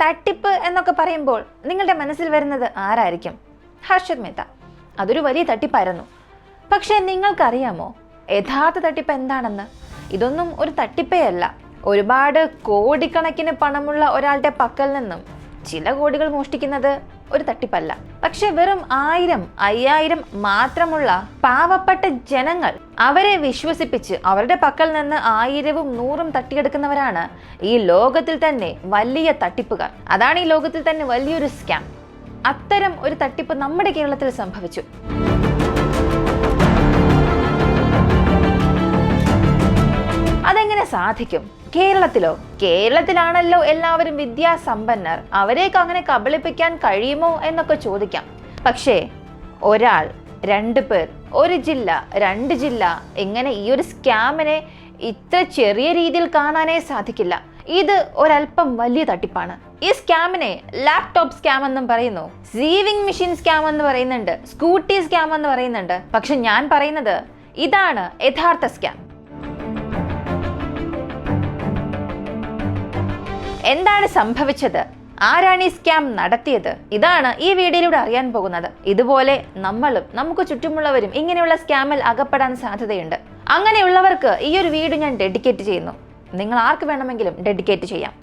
തട്ടിപ്പ് എന്നൊക്കെ പറയുമ്പോൾ നിങ്ങളുടെ മനസ്സിൽ വരുന്നത് ആരായിരിക്കും? ഹർഷത് മേത്ത. അതൊരു വലിയ തട്ടിപ്പായിരുന്നു. പക്ഷേ നിങ്ങൾക്കറിയാമോ യഥാർത്ഥ തട്ടിപ്പ് എന്താണെന്ന്? ഇതൊന്നും ഒരു തട്ടിപ്പേ അല്ല. ഒരുപാട് കോടിക്കണക്കിന് പണമുള്ള ഒരാളുടെ പക്കൽ നിന്നും ചില കോടികൾ മോഷ്ടിക്കുന്നത് ഒരു തട്ടിപ്പല്ല. പക്ഷെ വെറും 1000, 5000 മാത്രമുള്ള പാവപ്പെട്ട ജനങ്ങൾ അവരെ വിശ്വസിപ്പിച്ച് അവരുടെ പക്കൽ നിന്ന് 1000ഉം 100ഉം തട്ടിയെടുക്കുന്നവരാണ് ഈ ലോകത്തിൽ തന്നെ വലിയ തട്ടിപ്പുകാർ. അതാണ് ഈ ലോകത്തിൽ തന്നെ വലിയൊരു സ്കാം. അത്തരം ഒരു തട്ടിപ്പ് നമ്മുടെ കേരളത്തിൽ സംഭവിച്ചു. അതെങ്ങനെ സാധിക്കും? കേരളത്തിലാണല്ലോ എല്ലാവരും വിദ്യാസമ്പന്നർ. അവരെയൊക്കെ അങ്ങനെ കബളിപ്പിക്കാൻ കഴിയുമോ എന്നൊക്കെ ചോദിക്കാം. പക്ഷേ ഒരാൾ, 2 പേർ, 1 ജില്ല, 2 ജില്ല, ഇങ്ങനെ ഈ ഒരു സ്കാമിനെ ഇത്ര ചെറിയ രീതിയിൽ കാണാനേ സാധിക്കില്ല. ഇത് ഒരല്പം വലിയ തട്ടിപ്പാണ്. ഈ സ്കാമിനെ ലാപ്ടോപ്പ് സ്കാം എന്നും പറയുന്നു, സീവിംഗ് മെഷീൻ സ്കാം എന്ന് പറയുന്നുണ്ട്, സ്കൂട്ടി സ്കാം എന്ന് പറയുന്നുണ്ട്. പക്ഷെ ഞാൻ പറയുന്നത് ഇതാണ് യഥാർത്ഥ സ്കാം. എന്താണ് സംഭവിച്ചത്? ആരാണ് ഈ സ്കാം നടത്തിയത്? ഇതാണ് ഈ വീഡിയോയിലൂടെ അറിയാൻ പോകുന്നത്. ഇതുപോലെ നമ്മളും നമുക്ക് ചുറ്റുമുള്ളവരും ഇങ്ങനെയുള്ള സ്കാമിൽ അകപ്പെടാൻ സാധ്യതയുണ്ട്. അങ്ങനെയുള്ളവർക്ക് ഈ ഒരു വീഡിയോ ഞാൻ ഡെഡിക്കേറ്റ് ചെയ്യുന്നു. നിങ്ങൾ ആർക്ക് വേണമെങ്കിലും ഡെഡിക്കേറ്റ് ചെയ്യാം.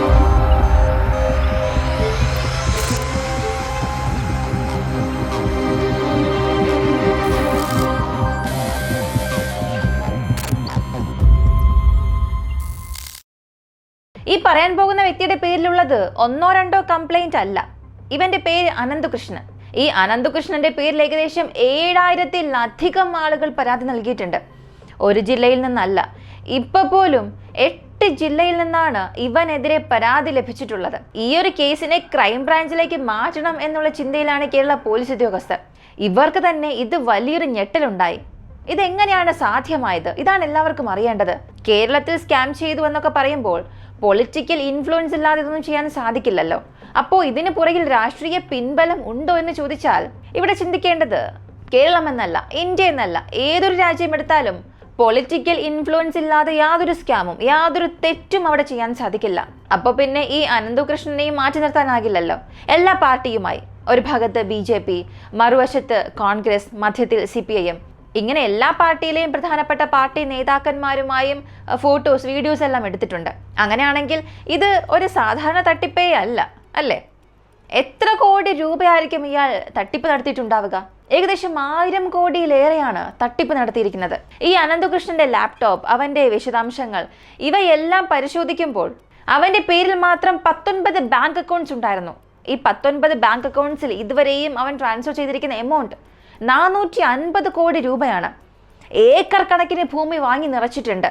ഈ പറയാൻ പോകുന്ന വ്യക്തിയുടെ പേരിലുള്ളത് 1 or 2 കംപ്ലൈന്റ് അല്ല. ഇവന്റെ പേര് അനന്തകൃഷ്ണൻ. ഈ അനന്തകൃഷ്ണന്റെ പേരിൽ ഏകദേശം 7000-ലധികം ആളുകൾ പരാതി നൽകിയിട്ടുണ്ട്. ഒരു ജില്ലയിൽ നിന്നല്ല, ഇപ്പൊ പോലും 8 ജില്ലയിൽ നിന്നാണ് ഇവനെതിരെ പരാതി ലഭിച്ചിട്ടുള്ളത്. ഈ ഒരു കേസിനെ ക്രൈംബ്രാഞ്ചിലേക്ക് മാറ്റണം എന്നുള്ള ചിന്തയിലാണ് കേരള പോലീസ് ഉദ്യോഗസ്ഥർ. ഇവർക്ക് തന്നെ ഇത് വലിയൊരു ഞെട്ടലുണ്ടായി. ഇതെങ്ങനെയാണ് സാധ്യമായത്? ഇതാണ് എല്ലാവർക്കും അറിയേണ്ടത്. കേരളത്തിൽ സ്കാം ചെയ്തു എന്നൊക്കെ പറയുമ്പോൾ പൊളിറ്റിക്കൽ ഇൻഫ്ലുവൻസ് ഇല്ലാതെ ഇതൊന്നും ചെയ്യാൻ സാധിക്കില്ലല്ലോ. അപ്പോൾ ഇതിന് പുറകിൽ രാഷ്ട്രീയ പിൻബലം ഉണ്ടോ എന്ന് ചോദിച്ചാൽ ഇവിടെ ചിന്തിക്കേണ്ടത് കേരളം എന്നല്ല, ഇന്ത്യ എന്നല്ല, ഏതൊരു രാജ്യം എടുത്താലും പൊളിറ്റിക്കൽ ഇൻഫ്ലുവൻസ് ഇല്ലാതെ യാതൊരു സ്കാമും യാതൊരു തെറ്റും അവിടെ ചെയ്യാൻ സാധിക്കില്ല. അപ്പോൾ പിന്നെ ഈ അനന്തകൃഷ്ണനെയും മാറ്റി നിർത്താനാകില്ലല്ലോ. എല്ലാ പാർട്ടിയുമായി, ഒരു ഭാഗത്ത് BJP, മറുവശത്ത് കോൺഗ്രസ്, മധ്യത്തിൽ CPIM, ഇങ്ങനെ എല്ലാ പാർട്ടിയിലെയും പ്രധാനപ്പെട്ട പാർട്ടി നേതാക്കന്മാരുമായും ഫോട്ടോസ്, വീഡിയോസ് എല്ലാം എടുത്തിട്ടുണ്ട്. അങ്ങനെയാണെങ്കിൽ ഇത് ഒരു സാധാരണ തട്ടിപ്പേ അല്ല, അല്ലേ? എത്ര കോടി രൂപയായിരിക്കും ഇയാൾ തട്ടിപ്പ് നടത്തിയിട്ടുണ്ടാവുക? ഏകദേശം 1000 കോടിയിലേറെയാണ് തട്ടിപ്പ് നടത്തിയിരിക്കുന്നത്. ഈ അനന്തകൃഷ്ണന്റെ ലാപ്ടോപ്പ്, അവന്റെ വിശദാംശങ്ങൾ, ഇവയെല്ലാം പരിശോധിക്കുമ്പോൾ അവന്റെ പേരിൽ മാത്രം 19 ബാങ്ക് അക്കൗണ്ട്സ് ഉണ്ടായിരുന്നു. ഈ 19 ബാങ്ക് അക്കൗണ്ട്സിൽ ഇതുവരെയും അവൻ ട്രാൻസ്ഫർ ചെയ്തിരിക്കുന്ന എമൗണ്ട് 450 കോടി രൂപയാണ്. ഏക്കർ കണക്കിന് ഭൂമി വാങ്ങി നിറച്ചിട്ടുണ്ട്.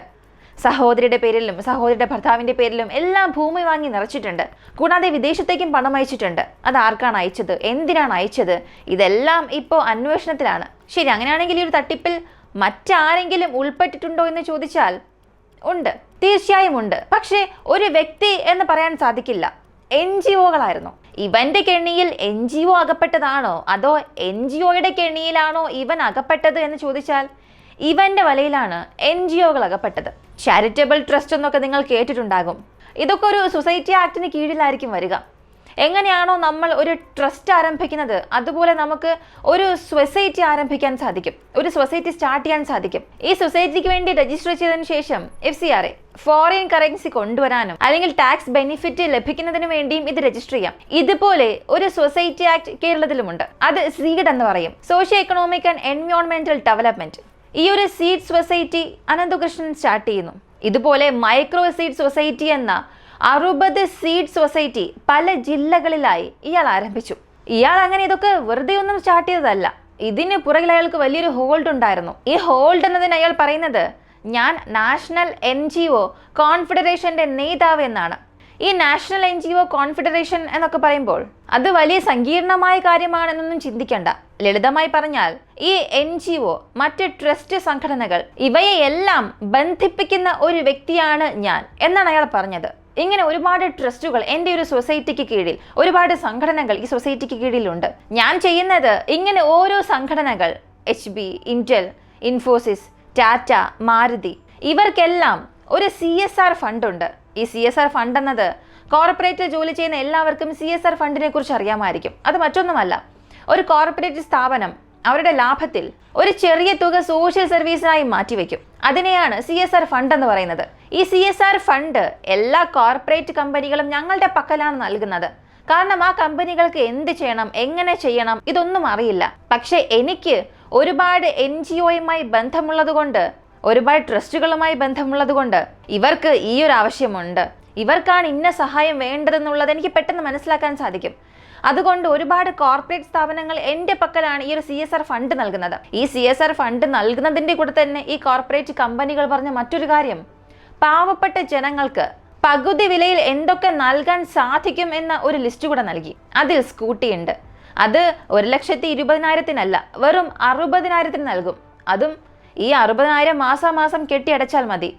സഹോദരിയുടെ പേരിലും സഹോദരിയുടെ ഭർത്താവിൻ്റെ പേരിലും എല്ലാം ഭൂമി വാങ്ങി നിറച്ചിട്ടുണ്ട്. കൂടാതെ വിദേശത്തേക്കും പണം അയച്ചിട്ടുണ്ട്. അത് ആർക്കാണ് അയച്ചത്, എന്തിനാണ് അയച്ചത്, ഇതെല്ലാം ഇപ്പോൾ അന്വേഷണത്തിലാണ്. ശരി, അങ്ങനെയാണെങ്കിൽ ഈ ഒരു തട്ടിപ്പിൽ മറ്റാരെങ്കിലും ഉൾപ്പെട്ടിട്ടുണ്ടോ എന്ന് ചോദിച്ചാൽ ഉണ്ട്, തീർച്ചയായും ഉണ്ട്. പക്ഷേ ഒരു വ്യക്തി എന്ന് പറയാൻ സാധിക്കില്ല. NGOകളായിരുന്നു. ഇവന്റെ കെണിയിൽ NGO അകപ്പെട്ടതാണോ അതോ NGOയുടെ കെണിയിലാണോ ഇവൻ അകപ്പെട്ടത് എന്ന് ചോദിച്ചാൽ ഇവന്റെ വലയിലാണ് NGOകൾ അകപ്പെട്ടത്. ചാരിറ്റബിൾ ട്രസ്റ്റ് എന്നൊക്കെ നിങ്ങൾ കേട്ടിട്ടുണ്ടാകും. ഇതൊക്കെ ഒരു സൊസൈറ്റി ആക്ടിന് കീഴിലായിരിക്കും വരിക. എങ്ങനെയാണോ നമ്മൾ ഒരു ട്രസ്റ്റ് ആരംഭിക്കുന്നത് അതുപോലെ നമുക്ക് ഒരു സൊസൈറ്റി ആരംഭിക്കാൻ സാധിക്കും, ഒരു സൊസൈറ്റി സ്റ്റാർട്ട് ചെയ്യാൻ സാധിക്കും. ഈ സൊസൈറ്റിക്ക് വേണ്ടി രജിസ്റ്റർ ചെയ്തതിനു ശേഷം FCRA, ഫോറിൻ കറൻസി കൊണ്ടുവരാനും അല്ലെങ്കിൽ ടാക്സ് ബെനിഫിറ്റ് ലഭിക്കുന്നതിന് വേണ്ടിയും ഇത് രജിസ്റ്റർ ചെയ്യാം. ഇതുപോലെ ഒരു സൊസൈറ്റി ആക്ട് കേരളത്തിലുമുണ്ട്. അത് സീഡ് എന്ന് പറയും, സോഷ്യോ എക്കണോമിക് ആൻഡ് എൻവയോൺമെന്റൽ ഡെവലപ്മെന്റ്. ഈ ഒരു സീഡ് സൊസൈറ്റി അനന്തകൃഷ്ണൻ സ്റ്റാർട്ട് ചെയ്യുന്നു. ഇതുപോലെ മൈക്രോ സീഡ് സൊസൈറ്റി എന്ന 60 സീഡ് സൊസൈറ്റി പല ജില്ലകളിലായി ഇയാൾ ആരംഭിച്ചു. ഇയാൾ അങ്ങനെ ഇതൊക്കെ വെറുതെ ഒന്നും സ്റ്റാർട്ട് ചെയ്തതല്ല. ഇതിന് പുറകിൽ അയാൾക്ക് വലിയൊരു ഹോൾഡ് ഉണ്ടായിരുന്നു. ഈ ഹോൾഡ് എന്നതിന് അയാൾ പറയുന്നത് ഞാൻ നാഷണൽ NGO കോൺഫെഡറേഷന്റെ നേതാവ് എന്നാണ്. ഈ നാഷണൽ NGO കോൺഫെഡറേഷൻ എന്നൊക്കെ പറയുമ്പോൾ അത് വലിയ സങ്കീർണമായ കാര്യമാണെന്നൊന്നും ചിന്തിക്കേണ്ട. ലളിതമായി പറഞ്ഞാൽ ഈ NGO, മറ്റ് ട്രസ്റ്റ് സംഘടനകൾ, ഇവയെല്ലാം ബന്ധിപ്പിക്കുന്ന ഒരു വ്യക്തിയാണ് ഞാൻ എന്നാണ് അയാൾ പറഞ്ഞത്. ഇങ്ങനെ ഒരുപാട് ട്രസ്റ്റുകൾ എൻ്റെ ഒരു സൊസൈറ്റിക്ക് കീഴിൽ, ഒരുപാട് സംഘടനകൾ ഈ സൊസൈറ്റിക്ക് കീഴിലുണ്ട്. ഞാൻ ചെയ്യുന്നത് ഇങ്ങനെ ഓരോ സംഘടനകൾ, HB, Intel, ഇൻഫോസിസ്, ടാറ്റ, മാരുതി, ഇവർക്കെല്ലാം ഒരു CSR ഫണ്ട് ഉണ്ട്. ഈ CSR ഫണ്ട് എന്നത് കോർപ്പറേറ്റിൽ ജോലി ചെയ്യുന്ന എല്ലാവർക്കും CSR ഫണ്ടിനെ കുറിച്ച് അറിയാമായിരിക്കും. അത് മറ്റൊന്നുമല്ല, ഒരു കോർപ്പറേറ്റ് സ്ഥാപനം അവരുടെ ലാഭത്തിൽ ഒരു ചെറിയ തുക സോഷ്യൽ സർവീസിനായി മാറ്റിവെക്കും. അതിനെയാണ് CSR ഫണ്ട് എന്ന് പറയുന്നത്. ഈ CSR ഫണ്ട് എല്ലാ കോർപ്പറേറ്റ് കമ്പനികളും ഞങ്ങളുടെ പക്കലാണ് നൽകുന്നത്. കാരണം ആ കമ്പനികൾക്ക് എന്ത് ചെയ്യണം, എങ്ങനെ ചെയ്യണം ഇതൊന്നും അറിയില്ല. പക്ഷെ എനിക്ക് ഒരുപാട് NGOയുമായി ബന്ധമുള്ളതുകൊണ്ട്, ഒരുപാട് ട്രസ്റ്റുകളുമായി ബന്ധമുള്ളതുകൊണ്ട് ഇവർക്ക് ഈ ഒരു ആവശ്യമുണ്ട്, ഇവർക്കാണ് ഇന്ന സഹായം വേണ്ടതെന്നുള്ളത് എനിക്ക് പെട്ടെന്ന് മനസ്സിലാക്കാൻ സാധിക്കും. അതുകൊണ്ട് ഒരുപാട് കോർപ്പറേറ്റ് സ്ഥാപനങ്ങൾ എൻ്റെ പക്കലാണ് ഈ ഒരു CSR ഫണ്ട് നൽകുന്നത്. ഈ CSR ഫണ്ട് നൽകുന്നതിൻ്റെ കൂടെ തന്നെ ഈ കോർപ്പറേറ്റ് കമ്പനികൾ പറഞ്ഞ മറ്റൊരു കാര്യം, പാവപ്പെട്ട ജനങ്ങൾക്ക് പകുതി വിലയിൽ എന്തൊക്കെ നൽകാൻ സാധിക്കും എന്ന ഒരു ലിസ്റ്റ് കൂടെ നൽകി. അതിൽ സ്കൂട്ടി ഉണ്ട്. അത് 1,20,000-ത്തിനല്ല, വെറും 60,000-ത്തിന് നൽകും. അതും ഈ 60,000 മാസാമാസം കെട്ടിയടച്ചാൽ മതി.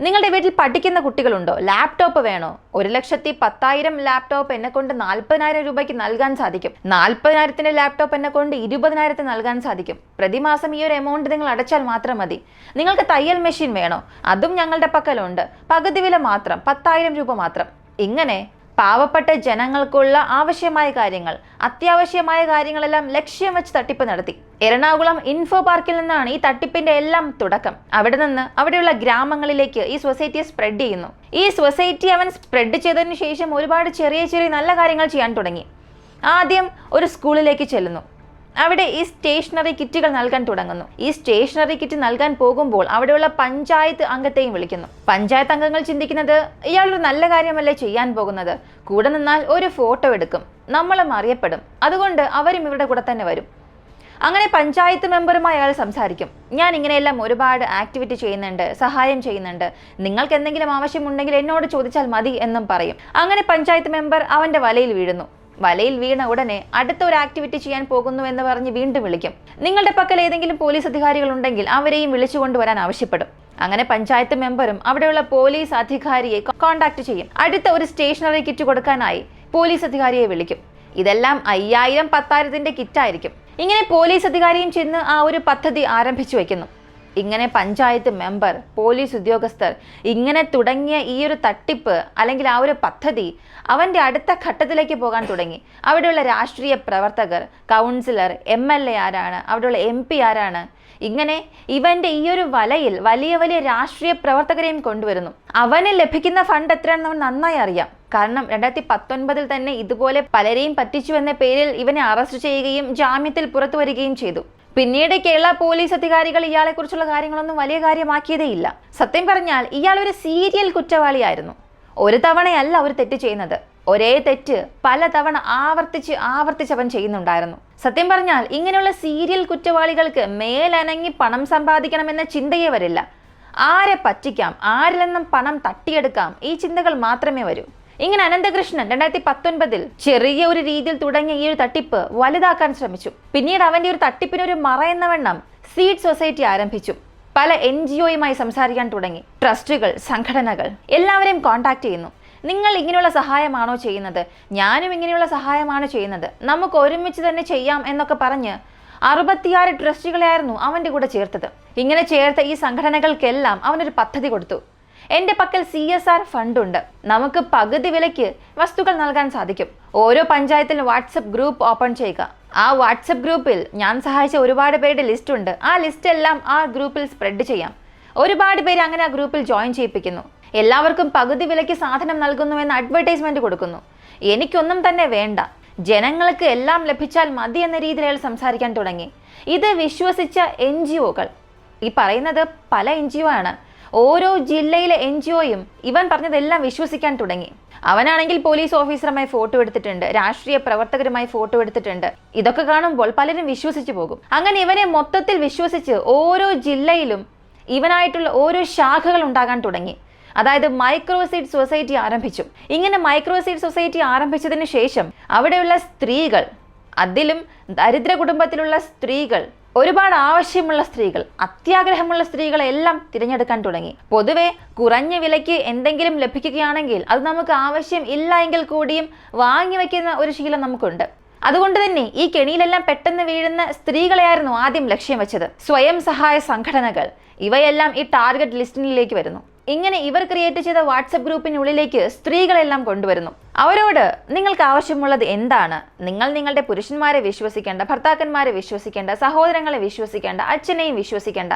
നിങ്ങളുടെ വീട്ടിൽ പഠിക്കുന്ന കുട്ടികളുണ്ടോ? ലാപ്ടോപ്പ് വേണോ? 1,10,000 ലാപ്ടോപ്പ് എന്നെ കൊണ്ട് 40,000 രൂപയ്ക്ക് നൽകാൻ സാധിക്കും. 40,000-ത്തിന്റെ ലാപ്ടോപ്പ് എന്നെ കൊണ്ട് 20,000-ത്തിന് നൽകാൻ സാധിക്കും. പ്രതിമാസം ഈ ഒരു എമൗണ്ട് നിങ്ങൾ അടച്ചാൽ മാത്രം മതി. നിങ്ങൾക്ക് തയ്യൽ മെഷീൻ വേണോ? അതും ഞങ്ങളുടെ പക്കലുണ്ട്. പകുതി വില മാത്രം, 10,000 രൂപ മാത്രം. ഇങ്ങനെ പാവപ്പെട്ട ജനങ്ങൾക്കുള്ള ആവശ്യമായ കാര്യങ്ങൾ, അത്യാവശ്യമായ കാര്യങ്ങളെല്ലാം ലക്ഷ്യം വെച്ച് തട്ടിപ്പ് നടത്തി. എറണാകുളം ഇൻഫോ പാർക്കിൽ നിന്നാണ് ഈ തട്ടിപ്പിന്റെ എല്ലാം തുടക്കം. അവിടെ നിന്ന് അവിടെയുള്ള ഗ്രാമങ്ങളിലേക്ക് ഈ സൊസൈറ്റിയെ സ്പ്രെഡ് ചെയ്യുന്നു. ഈ സൊസൈറ്റി അവൻ സ്പ്രെഡ് ചെയ്തതിനു ശേഷം ഒരുപാട് ചെറിയ ചെറിയ നല്ല കാര്യങ്ങൾ ചെയ്യാൻ തുടങ്ങി. ആദ്യം ഒരു സ്കൂളിലേക്ക് ചെല്ലുന്നു. അവിടെ ഈ സ്റ്റേഷനറി കിറ്റുകൾ നൽകാൻ തുടങ്ങുന്നു. ഈ സ്റ്റേഷനറി കിറ്റ് നൽകാൻ പോകുമ്പോൾ അവിടെയുള്ള പഞ്ചായത്ത് അംഗത്തെയും വിളിക്കുന്നു. പഞ്ചായത്ത് അംഗങ്ങൾ ചിന്തിക്കുന്നത് ഇയാളൊരു നല്ല കാര്യമല്ലേ ചെയ്യാൻ പോകുന്നത്, കൂടെ നിന്നാൽ ഒരു ഫോട്ടോ എടുക്കും, നമ്മളും അറിയപ്പെടും, അതുകൊണ്ട് അവരും ഇവരുടെ കൂടെ തന്നെ വരും. അങ്ങനെ പഞ്ചായത്ത് മെമ്പറുമായി അയാൾ സംസാരിക്കും. ഞാൻ ഇങ്ങനെയെല്ലാം ഒരുപാട് ആക്ടിവിറ്റി ചെയ്യുന്നുണ്ട്, സഹായം ചെയ്യുന്നുണ്ട്, നിങ്ങൾക്ക് എന്തെങ്കിലും ആവശ്യമുണ്ടെങ്കിൽ എന്നോട് ചോദിച്ചാൽ മതി എന്നും പറയും. അങ്ങനെ പഞ്ചായത്ത് മെമ്പർ അവന്റെ വലയിൽ വീഴുന്നു. വലയിൽ വീണ ഉടനെ അടുത്ത ഒരു ആക്ടിവിറ്റി ചെയ്യാൻ പോകുന്നു എന്ന് പറഞ്ഞ് വീണ്ടും വിളിക്കും. നിങ്ങളുടെ പക്കൽ ഏതെങ്കിലും പോലീസ് അധികാരികൾ ഉണ്ടെങ്കിൽ അവരെയും വിളിച്ചു കൊണ്ടുവരാൻ ആവശ്യപ്പെടും. അങ്ങനെ പഞ്ചായത്ത് മെമ്പറും അവിടെയുള്ള പോലീസ് അധികാരിയെ കോൺടാക്ട് ചെയ്യും. അടുത്ത ഒരു സ്റ്റേഷനറി കിറ്റ് കൊടുക്കാനായി പോലീസ് അധികാരിയെ വിളിക്കും. ഇതെല്ലാം 5,000 10,000-ത്തിന്റെ കിറ്റായിരിക്കും. ഇങ്ങനെ പോലീസ് അധികാരിയും ചെന്ന് ആ ഒരു പദ്ധതി ആരംഭിച്ചു വയ്ക്കുന്നു. ഇങ്ങനെ പഞ്ചായത്ത് മെമ്പർ, പോലീസ് ഉദ്യോഗസ്ഥർ ഇങ്ങനെ തുടങ്ങിയ ഈ ഒരു തട്ടിപ്പ് അല്ലെങ്കിൽ ആ ഒരു പദ്ധതി അവൻ്റെ അടുത്ത ഘട്ടത്തിലേക്ക് പോകാൻ തുടങ്ങി. അവിടെയുള്ള രാഷ്ട്രീയ പ്രവർത്തകർ, കൗൺസിലർ, MLA ആരാണ്, അവിടെയുള്ള MP ആരാണ്, ഇങ്ങനെ ഇവന്റെ ഈ ഒരു വലയിൽ വലിയ വലിയ രാഷ്ട്രീയ പ്രവർത്തകരെയും കൊണ്ടുവരുന്നു. അവന് ലഭിക്കുന്ന ഫണ്ട് എത്രയാണെന്ന് അവൻ നന്നായി അറിയാം. കാരണം 2019 തന്നെ ഇതുപോലെ പലരെയും പറ്റിച്ചു എന്ന പേരിൽ ഇവനെ അറസ്റ്റ് ചെയ്യുകയും ജാമ്യത്തിൽ പുറത്തു വരികയും ചെയ്തു. പിന്നീട് കേരള പോലീസ് അധികാരികൾ ഇയാളെ കുറിച്ചുള്ള കാര്യങ്ങളൊന്നും വലിയ കാര്യമാക്കിയതേയില്ല. സത്യം പറഞ്ഞാൽ ഇയാൾ ഒരു സീരിയൽ കുറ്റവാളിയായിരുന്നു. ഒരു തവണയല്ല ഒരു തെറ്റ് ചെയ്യുന്നത്, ഒരേ തെറ്റ് പല തവണ ആവർത്തിച്ച് അവൻ ചെയ്യുന്നുണ്ടായിരുന്നു. സത്യം പറഞ്ഞാൽ ഇങ്ങനെയുള്ള സീരിയൽ കുറ്റവാളികൾക്ക് മേലനങ്ങി പണം സമ്പാദിക്കണമെന്ന ചിന്തയെ വരില്ല. ആരെ പറ്റിക്കാം, ആരിൽ നിന്നും പണം തട്ടിയെടുക്കാം, ഈ ചിന്തകൾ മാത്രമേ വരൂ. ഇങ്ങനെ അനന്തകൃഷ്ണൻ 2019 ചെറിയ ഒരു രീതിയിൽ തുടങ്ങിയ ഈ ഒരു തട്ടിപ്പ് വലുതാക്കാൻ ശ്രമിച്ചു. പിന്നീട് അവന്റെ ഒരു തട്ടിപ്പിനൊരു മറ എന്ന വണ്ണം സീഡ് സൊസൈറ്റി ആരംഭിച്ചു. പല NGOയുമായി സംസാരിക്കാൻ തുടങ്ങി. ട്രസ്റ്റുകൾ, സംഘടനകൾ എല്ലാവരെയും കോൺടാക്ട് ചെയ്യുന്നു. നിങ്ങൾ ഇങ്ങനെയുള്ള സഹായമാണോ ചെയ്യുന്നത്, ഞാനും ഇങ്ങനെയുള്ള സഹായമാണ് ചെയ്യുന്നത്, നമുക്ക് ഒരുമിച്ച് തന്നെ ചെയ്യാം എന്നൊക്കെ പറഞ്ഞ് 66 ട്രസ്റ്റുകളെയായിരുന്നു അവന്റെ കൂടെ ചേർത്തത്. ഇങ്ങനെ ചേർത്ത ഈ സംഘടനകൾക്കെല്ലാം അവനൊരു പദ്ധതി കൊടുത്തു. എൻ്റെ പക്കൽ CSR ഫണ്ടുണ്ട്, നമുക്ക് പകുതി വിലയ്ക്ക് വസ്തുക്കൾ നൽകാൻ സാധിക്കും. ഓരോ പഞ്ചായത്തിലും വാട്സപ്പ് ഗ്രൂപ്പ് ഓപ്പൺ ചെയ്യുക. ആ വാട്സപ്പ് ഗ്രൂപ്പിൽ ഞാൻ സഹായിച്ച ഒരുപാട് പേരുടെ ലിസ്റ്റ് ഉണ്ട്. ആ ലിസ്റ്റ് എല്ലാം ആ ഗ്രൂപ്പിൽ സ്പ്രെഡ് ചെയ്യാം. ഒരുപാട് പേര് അങ്ങനെ ആ ഗ്രൂപ്പിൽ ജോയിൻ ചെയ്യിപ്പിക്കുന്നു. എല്ലാവർക്കും പകുതി വിലയ്ക്ക് സാധനം നൽകുന്നു എന്ന അഡ്വർടൈസ്മെന്റ് കൊടുക്കുന്നു. എനിക്കൊന്നും തന്നെ വേണ്ട, ജനങ്ങൾക്ക് എല്ലാം ലഭിച്ചാൽ മതി എന്ന രീതിയിൽ അയാൾ സംസാരിക്കാൻ തുടങ്ങി. ഇത് വിശ്വസിച്ച NGOകൾ, ഈ പറയുന്നത് പല NGO ആണ്, ഓരോ ജില്ലയിലെ NGOയും ഇവൻ പറഞ്ഞതെല്ലാം വിശ്വസിക്കാൻ തുടങ്ങി. അവനാണെങ്കിൽ പോലീസ് ഓഫീസറുമായി ഫോട്ടോ എടുത്തിട്ടുണ്ട്, രാഷ്ട്രീയ പ്രവർത്തകരുമായി ഫോട്ടോ എടുത്തിട്ടുണ്ട്. ഇതൊക്കെ കാണുമ്പോൾ പലരും വിശ്വസിച്ചു പോകും. അങ്ങനെ ഇവനെ മൊത്തത്തിൽ വിശ്വസിച്ച് ഓരോ ജില്ലയിലും ഇവനായിട്ടുള്ള ഓരോ ശാഖകൾ ഉണ്ടാകാൻ തുടങ്ങി. അതായത് മൈക്രോസീഡ് സൊസൈറ്റി ആരംഭിച്ചു. ഇങ്ങനെ മൈക്രോസീഡ് സൊസൈറ്റി ആരംഭിച്ചതിന് ശേഷം അവിടെയുള്ള സ്ത്രീകൾ, അതിലും ദരിദ്ര കുടുംബത്തിലുള്ള സ്ത്രീകൾ, ഒരുപാട് ആവശ്യമുള്ള സ്ത്രീകൾ, അത്യാഗ്രഹമുള്ള സ്ത്രീകളെല്ലാം തിരഞ്ഞെടുക്കാൻ തുടങ്ങി. പൊതുവെ കുറഞ്ഞ വിലയ്ക്ക് എന്തെങ്കിലും ലഭിക്കുകയാണെങ്കിൽ അത് നമുക്ക് ആവശ്യം ഇല്ല എങ്കിൽ കൂടിയും വാങ്ങി വയ്ക്കുന്ന ഒരു ശീലം നമുക്കുണ്ട്. അതുകൊണ്ട് തന്നെ ഈ കെണിയിലെല്ലാം പെട്ടെന്ന് വീഴുന്ന സ്ത്രീകളെയായിരുന്നു ആദ്യം ലക്ഷ്യം വെച്ചത്. സ്വയം സഹായ സംഘടനകൾ, ഇവയെല്ലാം ഈ ടാർഗറ്റ് ലിസ്റ്റിലേക്ക് വരുന്നു. ഇങ്ങനെ ഇവർ ക്രിയേറ്റ് ചെയ്ത വാട്സപ്പ് ഗ്രൂപ്പിനുള്ളിലേക്ക് സ്ത്രീകളെല്ലാം കൊണ്ടുവരുന്നു. അവരോട് നിങ്ങൾക്ക് ആവശ്യമുള്ളത് എന്താണ്? നിങ്ങൾ നിങ്ങളുടെ പുരുഷന്മാരെ വിശ്വസിക്കേണ്ട, ഭർത്താക്കന്മാരെ വിശ്വസിക്കേണ്ട, സഹോദരങ്ങളെ വിശ്വസിക്കേണ്ട, അച്ഛനെയും വിശ്വസിക്കേണ്ട.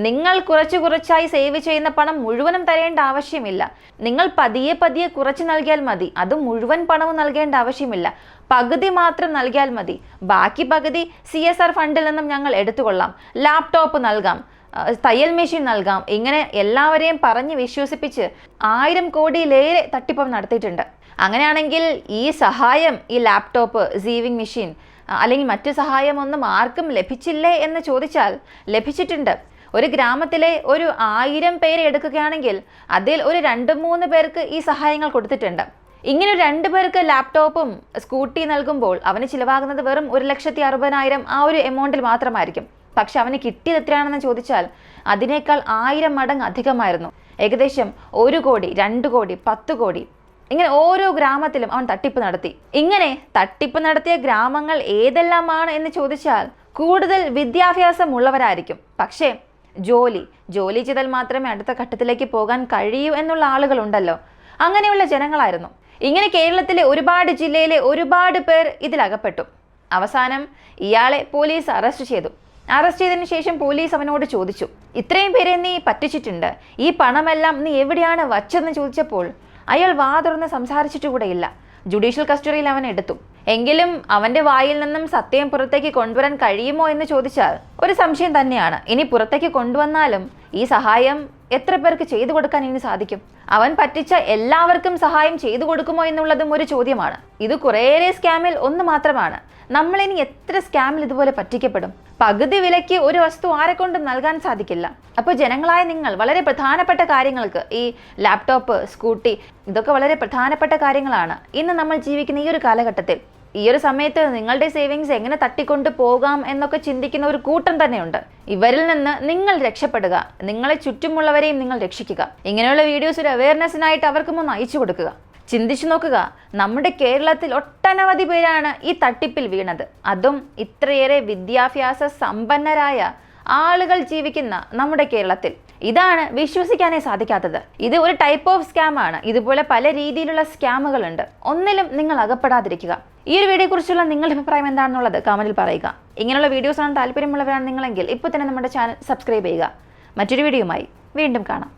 നിങ്ങൾ കുറച്ചായി സേവ് ചെയ്യുന്ന പണം മുഴുവനും തരേണ്ട ആവശ്യമില്ല. നിങ്ങൾ പതിയെ കുറച്ച് നൽകിയാൽ മതി. അത് മുഴുവൻ പണവും നൽകേണ്ട ആവശ്യമില്ല. പകുതി മാത്രം നൽകിയാൽ മതി. ബാക്കി പകുതി CSR ഫണ്ടിൽ നിന്നും ഞങ്ങൾ എടുത്തുകൊള്ളാം. ലാപ്ടോപ്പ് നൽകാം, തയ്യൽ മെഷീൻ നൽകാം. ഇങ്ങനെ എല്ലാവരെയും പറഞ്ഞ് വിശ്വസിപ്പിച്ച് 1000 കോടിയിലേറെ തട്ടിപ്പ് നടത്തിയിട്ടുണ്ട്. അങ്ങനെയാണെങ്കിൽ ഈ സഹായം, ഈ ലാപ്ടോപ്പ്, സീവിങ് മെഷീൻ അല്ലെങ്കിൽ മറ്റു സഹായം ഒന്നും ആർക്കും ലഭിച്ചില്ലേ എന്ന് ചോദിച്ചാൽ ലഭിച്ചിട്ടുണ്ട്. ഒരു ഗ്രാമത്തിലെ ഒരു 1000 പേരെ എടുക്കുകയാണെങ്കിൽ അതിൽ ഒരു 2-3 പേർക്ക് ഈ സഹായങ്ങൾ കൊടുത്തിട്ടുണ്ട്. ഇങ്ങനെ 2 പേർക്ക് ലാപ്ടോപ്പും സ്കൂട്ടി നൽകുമ്പോൾ അവന് ചിലവാകുന്നത് വെറും 1,60,000 ആ ഒരു എമൗണ്ടിൽ മാത്രമായിരിക്കും. പക്ഷെ അവന് കിട്ടിയത് എത്രയാണെന്ന് ചോദിച്ചാൽ അതിനേക്കാൾ 1000 മടങ്ങ് അധികമായിരുന്നു. ഏകദേശം 1 കോടി, 2 കോടി, 10 കോടി. ഇങ്ങനെ ഓരോ ഗ്രാമത്തിലും അവൻ തട്ടിപ്പ് നടത്തി. ഇങ്ങനെ തട്ടിപ്പ് നടത്തിയ ഗ്രാമങ്ങൾ ഏതെല്ലാമാണ് എന്ന് ചോദിച്ചാൽ കൂടുതൽ വിദ്യാഭ്യാസമുള്ളവരായിരിക്കും. പക്ഷേ ജോലി ചെയ്താൽ മാത്രമേ അടുത്ത ഘട്ടത്തിലേക്ക് പോകാൻ കഴിയൂ എന്നുള്ള ആളുകളുണ്ടല്ലോ, അങ്ങനെയുള്ള ജനങ്ങളായിരുന്നു. ഇങ്ങനെ കേരളത്തിലെ ഒരുപാട് ജില്ലയിലെ ഒരുപാട് പേർ ഇതിലകപ്പെട്ടു. അവസാനം ഇയാളെ പോലീസ് അറസ്റ്റ് ചെയ്തതിനു ശേഷം പോലീസ് അവനോട് ചോദിച്ചു, ഇത്രയും പേരെ നീ പറ്റിച്ചിട്ടുണ്ട്, ഈ പണമെല്ലാം നീ എവിടെയാണ് വച്ചതെന്ന് ചോദിച്ചപ്പോൾ അയാൾ വാ തുറന്ന് സംസാരിച്ചിട്ടുകൂടെയില്ല. ജുഡീഷ്യൽ കസ്റ്റഡിയിൽ അവൻ എടുത്തു. എങ്കിലും അവന്റെ വായിൽ നിന്നും സത്യം പുറത്തേക്ക് കൊണ്ടുവരാൻ കഴിയുമോ എന്ന് ചോദിച്ചാൽ ഒരു സംശയം തന്നെയാണ്. ഇനി പുറത്തേക്ക് കൊണ്ടുവന്നാലും ഈ സഹായം എത്ര പേർക്ക് ചെയ്തു കൊടുക്കാൻ ഇനി സാധിക്കും? അവൻ പറ്റിച്ച എല്ലാവർക്കും സഹായം ചെയ്തു കൊടുക്കുമോ എന്നുള്ളതും ഒരു ചോദ്യമാണ്. ഇത് കുറേയേറെ സ്കാമിൽ ഒന്ന് മാത്രമാണ്. നമ്മളിനി എത്ര സ്കാമിൽ ഇതുപോലെ പറ്റിക്കപ്പെടും? പകുതി വിലയ്ക്ക് ഒരു വസ്തു ആരെക്കൊണ്ടും നൽകാൻ സാധിക്കില്ല. അപ്പോൾ ജനങ്ങളായ നിങ്ങൾ വളരെ പ്രധാനപ്പെട്ട കാര്യങ്ങൾക്ക്, ഈ ലാപ്ടോപ്പ്, സ്കൂട്ടി, ഇതൊക്കെ വളരെ പ്രധാനപ്പെട്ട കാര്യങ്ങളാണ് ഇന്ന് നമ്മൾ ജീവിക്കുന്ന ഈ ഒരു കാലഘട്ടത്തിൽ. ഈ ഒരു സമയത്ത് നിങ്ങളുടെ സേവിങ്സ് എങ്ങനെ തട്ടിക്കൊണ്ട് പോകാം എന്നൊക്കെ ചിന്തിക്കുന്ന ഒരു കൂട്ടം തന്നെയുണ്ട്. ഇവരിൽ നിന്ന് നിങ്ങൾ രക്ഷപ്പെടുക, നിങ്ങളെ ചുറ്റുമുള്ളവരെയും നിങ്ങൾ രക്ഷിക്കുക. ഇങ്ങനെയുള്ള വീഡിയോസ് ഒരു അവയർനെസ്സിനായിട്ട് അവർക്കും ഒന്ന് അയച്ചു കൊടുക്കുക. ചിന്തിച്ചു നോക്കുക, നമ്മുടെ കേരളത്തിൽ ഒട്ടനവധി പേരാണ് ഈ തട്ടിപ്പിൽ വീണത്. അതും ഇത്രയേറെ വിദ്യാഭ്യാസ സമ്പന്നരായ ആളുകൾ ജീവിക്കുന്ന നമ്മുടെ കേരളത്തിൽ. ഇതാണ് വിശ്വസിക്കാനേ സാധിക്കാത്തത്. ഇത് ഒരു ടൈപ്പ് ഓഫ് സ്കാം ആണ്. ഇതുപോലെ പല രീതിയിലുള്ള സ്കാമുകളുണ്ട്. ഒന്നിലും നിങ്ങൾ അകപ്പെടാതിരിക്കുക. ഈ ഒരു വീഡിയോ കുറിച്ചുള്ള നിങ്ങളുടെ അഭിപ്രായം എന്താണെന്നുള്ളത് കമന്റിൽ പറയുക. ഇങ്ങനെയുള്ള വീഡിയോസ് ആണ് താല്പര്യമുള്ളവരാണ് നിങ്ങളെങ്കിൽ ഇപ്പോൾ തന്നെ നമ്മുടെ ചാനൽ സബ്സ്ക്രൈബ് ചെയ്യുക. മറ്റൊരു വീഡിയോയുമായി വീണ്ടും കാണാം.